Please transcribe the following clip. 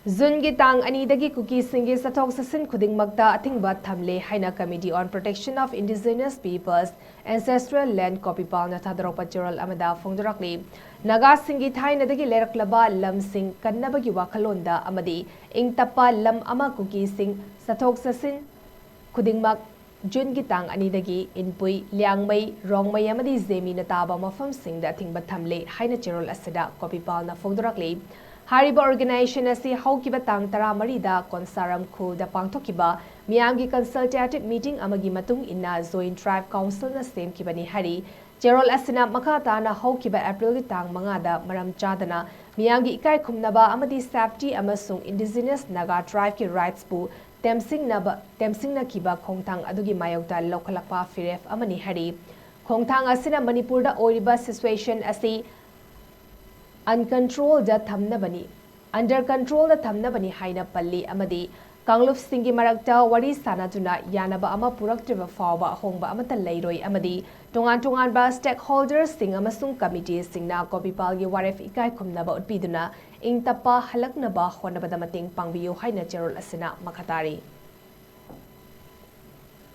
Zungi Tang Dagi Kuki Singgi Chatthok Chatsin Khudingmakta Athiba Thamle Haina Committee on Protection of Indigenous Peoples Ancestral Land Copipal na THADORAKPA CHEROL AMADA PHONGDORAKLI Naga Singgi Thaina dagi Leraklaba Lam Sing Kannabagi Wakalonda Amadi Ing Tapa Lam Ama Kuki Sing Chatthok Chatsin Khudingmak Jungi Tang Dagi Inpui Liangmai Rongmai Amadi Zemi Nataba Mafam Sing da Athiba Thamle Haina CHEROL Asada Copipal na PHONGDORAKLI Hariba organization asi haukiba tang tara marida konsaram khu da pangthokiba miyamgi consultative meeting amagi matung inna joint tribe council na sem kibani hari CHEROL asina makata na haukiba April gi tang manga da maram chadana miyamgi ikai khumnaba amadi safety amasung indigenous naga tribe ki rights bu temsing na kiba khongthang adugi mayokta lokhalakpa firef amani hari khongthang asina manipur da oiriba situation asi uncontrolled da thamnabani under control da thamnabani haina palli amadi kangluf singi marakta wari sanatuna yanaba ama puraktriba fawba hongba amata leiroi amadi tongan ba stakeholders sing amasung committees singna Copipal gi waref ikai khumnaba utpiduna ingtapa halaknaba honabada mating pangbiyo haina CHEROL asina makatari